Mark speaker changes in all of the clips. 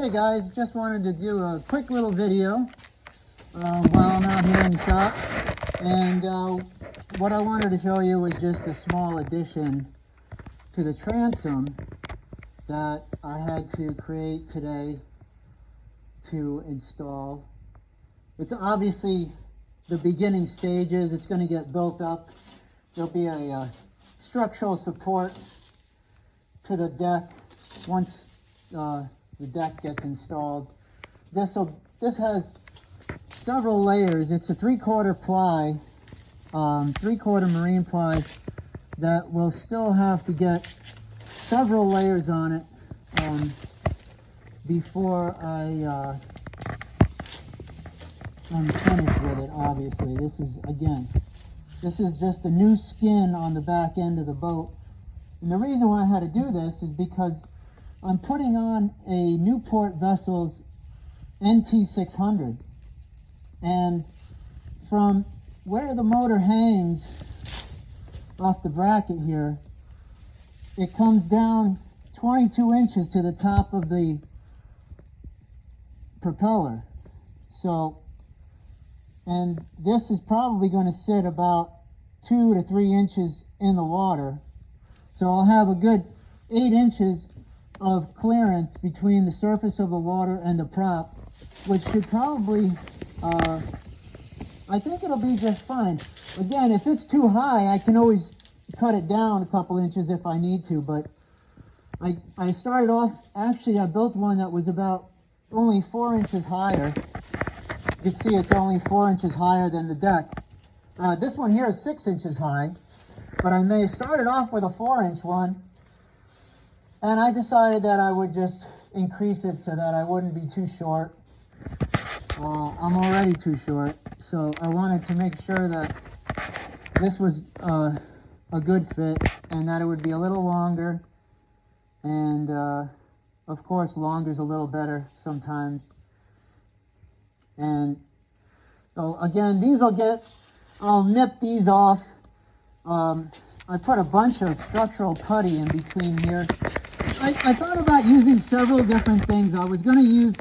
Speaker 1: Hey guys, just wanted to do a quick little video while I'm out here in the shop, and what I wanted to show you was just a small addition to the transom that I had to create today to install. It's obviously the beginning stages. It's going to get built up. There'll be a structural support to the deck once the deck gets installed. This has several layers. It's a 3/4 ply, 3/4 marine ply that will still have to get several layers on it before I'm finished with it. Obviously, this is just a new skin on the back end of the boat. And the reason why I had to do this is because I'm putting on a Newport Vessels NT600, and from where the motor hangs off the bracket here, it comes down 22 inches to the top of the propeller. So, and this is probably going to sit about 2 to 3 inches in the water. So I'll have a good 8 inches of clearance between the surface of the water and the prop, which should probably, I think it'll be just fine. Again, if it's too high, I can always cut it down a couple inches if I need to, but I started off, actually I built one that was about only 4 inches higher. You can see it's only 4 inches higher than the deck. This one here is 6 inches high, but I may have started off with a 4-inch one, and I decided that I would just increase it so that I wouldn't be too short. I'm already too short, so I wanted to make sure that this was a good fit and that it would be a little longer. And of course, longer is a little better sometimes. And so again, I'll nip these off. I put a bunch of structural putty in between here. I thought about using several different things. I was going to use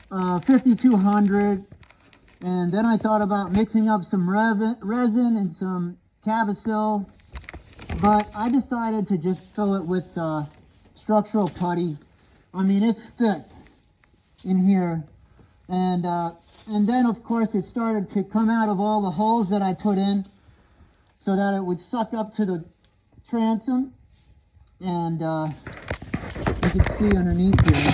Speaker 1: 5200, and then I thought about mixing up some resin and some Cavasil, but I decided to just fill it with structural putty. I mean, it's thick in here, and then of course it started to come out of all the holes that I put in so that it would suck up to the transom, and you can see underneath here.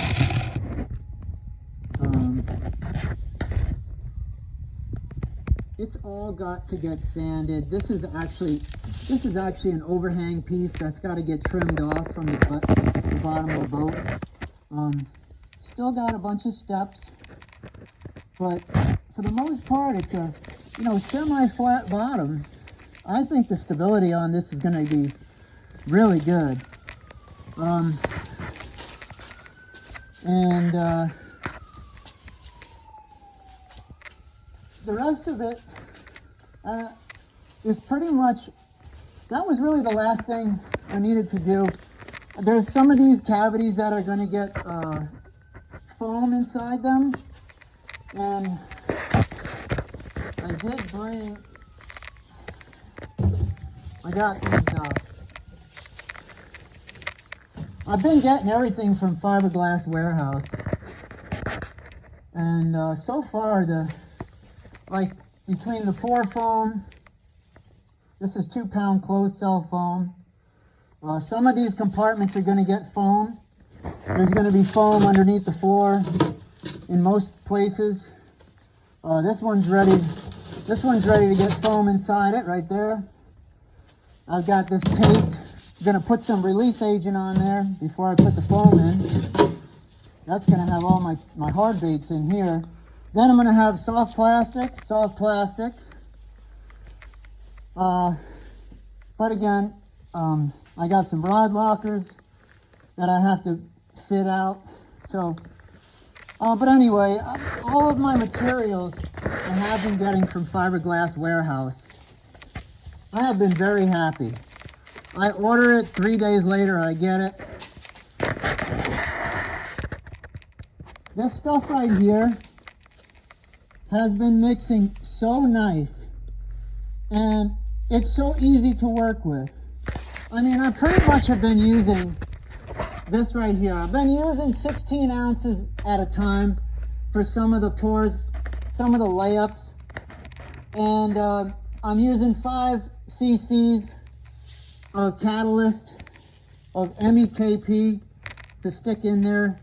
Speaker 1: It's all got to get sanded. This is actually an overhang piece that's got to get trimmed off from the bottom of the boat. Still got a bunch of steps, but for the most part, it's a semi-flat bottom. I think the stability on this is going to be really good. The rest of it is pretty much, that was really the last thing I needed to do. There's some of these cavities that are going to get foam inside them, and I got these, I've been getting everything from Fiberglass Warehouse, and so far between the pour foam, this is 2-pound closed cell foam. Some of these compartments are going to get foam. There's going to be foam underneath the floor in most places. This one's ready to get foam inside it right there. I've got this taped. I'm going to put some release agent on there before I put the foam in. That's going to have all my hard baits in here. Then I'm going to have soft plastics. But again, I got some rod lockers that I have to fit out. So, but anyway, all of my materials I have been getting from Fiberglass Warehouse. I have been very happy. I order it, 3 days later I get it. This stuff right here has been mixing so nice, and it's so easy to work with. I mean, I pretty much have been using this right here. I've been using 16 ounces at a time for some of the pours, some of the layups, and I'm using 5 cc's of catalyst of MEKP to stick in there.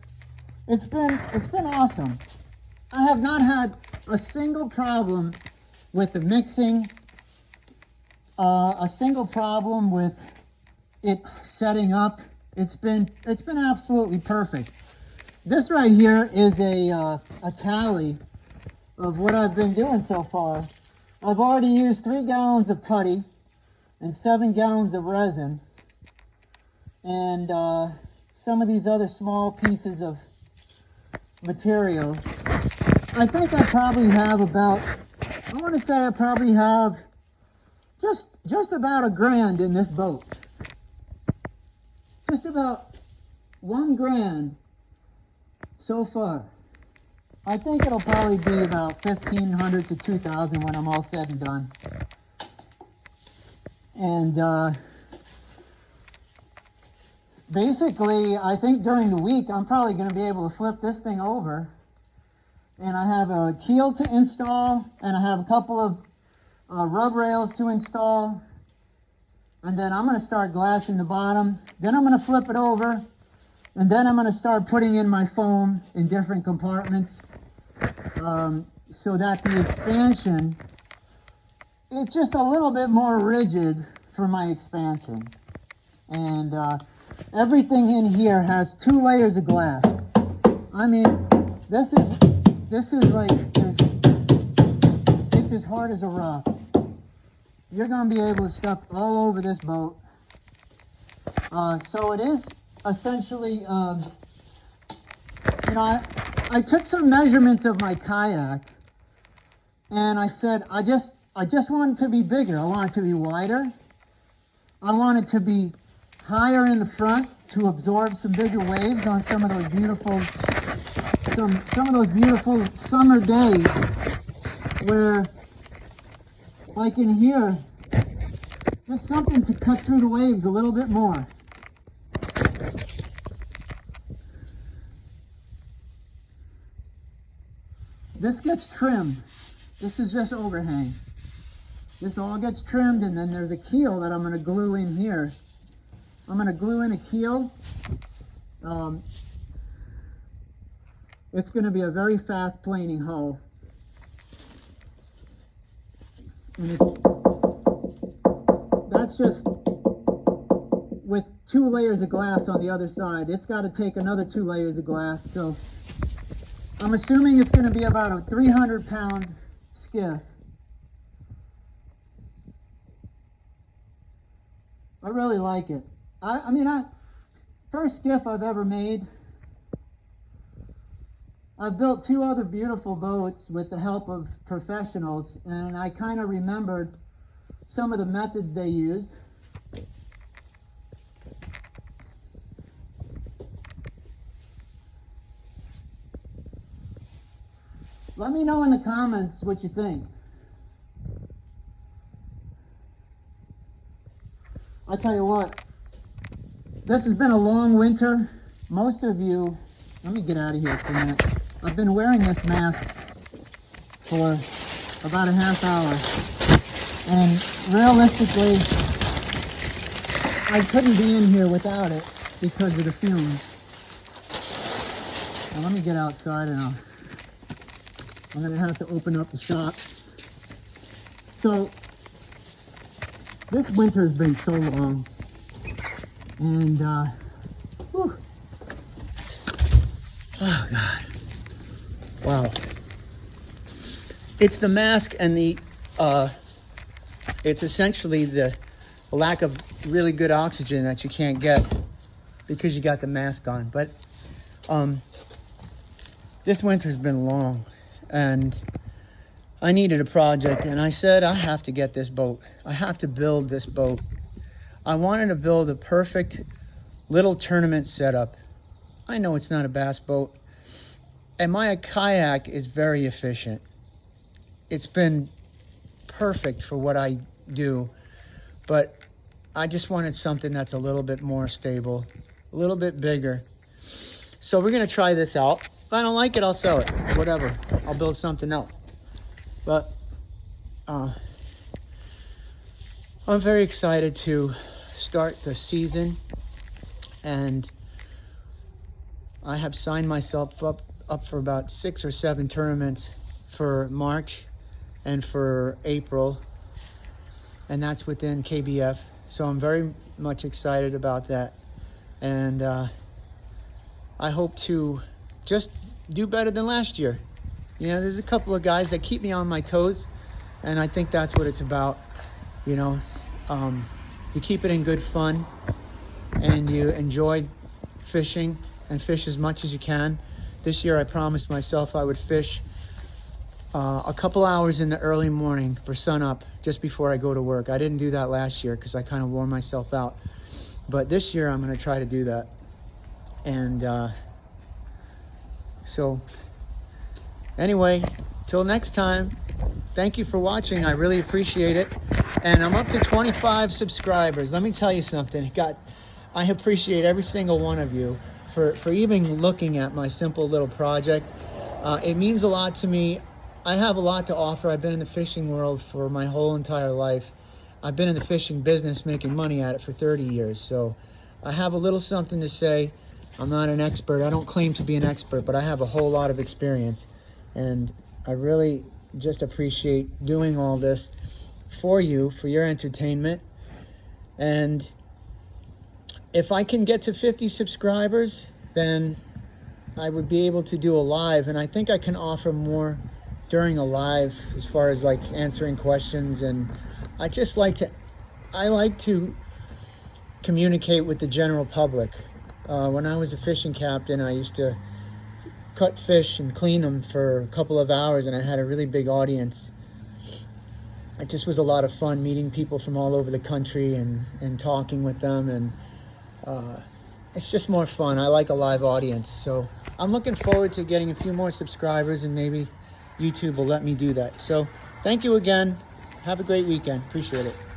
Speaker 1: It's been awesome. I have not had a single problem with the mixing, a single problem with it setting up. It's been absolutely perfect. This right here is a tally of what I've been doing so far. I've already used 3 gallons of putty and 7 gallons of resin, and some of these other small pieces of material. I think I probably have about, I want to say I probably have just about $1,000 in this boat. Just about $1,000 so far. I think it'll probably be about $1,500 to $2,000 when I'm all said and done. And basically, I think during the week I'm probably going to be able to flip this thing over. And I have a keel to install, and I have a couple of rub rails to install. And then I'm going to start glassing the bottom. Then I'm going to flip it over. And then I'm going to start putting in my foam in different compartments, so that the expansion, it's just a little bit more rigid for my expansion. And everything in here has 2 layers of glass. I mean, this is like, it's as hard as a rock. You're going to be able to step all over this boat. So it is essentially, you know, I took some measurements of my kayak, and I said, I just want it to be bigger. I want it to be wider. I want it to be higher in the front to absorb some bigger waves on some of those beautiful, some of those beautiful summer days where, like in here, just something to cut through the waves a little bit more. This gets trimmed. This is just overhang. This all gets trimmed, and then there's a keel that I'm going to glue in here. I'm going to glue in a keel. It's going to be a very fast planing hull. And that's just with 2 layers of glass on the other side. It's got to take another 2 layers of glass. So I'm assuming it's going to be about a 300-pound skiff. I really like it. I mean, first skiff I've ever made. I've built 2 other beautiful boats with the help of professionals, and I kind of remembered some of the methods they used. Let me know in the comments what you think. I'll tell you what, this has been a long winter. Most of you, let me get out of here for a minute. I've been wearing this mask for about a half hour, and realistically, I couldn't be in here without it because of the fumes. Now let me get outside, and I'm going to have to open up the shop. So, this winter has been so long, and whew. Oh God, wow. It's the mask and the, it's essentially the lack of really good oxygen that you can't get because you got the mask on. But this winter's been long, and I needed a project, and I said, I have to get this boat. I have to build this boat. I wanted to build a perfect little tournament setup. I know it's not a bass boat. And my kayak is very efficient. It's been perfect for what I do, but I just wanted something that's a little bit more stable, a little bit bigger. So we're gonna try this out. If I don't like it, I'll sell it, whatever. I'll build something else. But I'm very excited to start the season, and I have signed myself up for about 6 or 7 tournaments for March and for April, and that's within KBF. So I'm very much excited about that, and I hope to just do better than last year. You know, there's a couple of guys that keep me on my toes, and I think that's what it's about. You know, you keep it in good fun, and you enjoy fishing and fish as much as you can. This year I promised myself I would fish a couple hours in the early morning for sunup just before I go to work. I didn't do that last year because I kind of wore myself out. But this year I'm going to try to do that. And so anyway, till next time, thank you for watching. I really appreciate it. And I'm up to 25 subscribers. Let me tell you something. I appreciate every single one of you for even looking at my simple little project. It means a lot to me. I have a lot to offer. I've been in the fishing world for my whole entire life. I've been in the fishing business making money at it for 30 years. So I have a little something to say. I'm not an expert. I don't claim to be an expert, but I have a whole lot of experience. And I really just appreciate doing all this for you, for your entertainment. And if I can get to 50 subscribers, then I would be able to do a live. And I think I can offer more during a live as far as like answering questions. And I like to communicate with the general public. When I was a fishing captain, I used to cut fish and clean them for a couple of hours, and I had a really big audience. It just was a lot of fun meeting people from all over the country and talking with them, and it's just more fun. I like a live audience, so I'm looking forward to getting a few more subscribers, and maybe YouTube will let me do that. So thank you again. Have a great weekend. Appreciate it.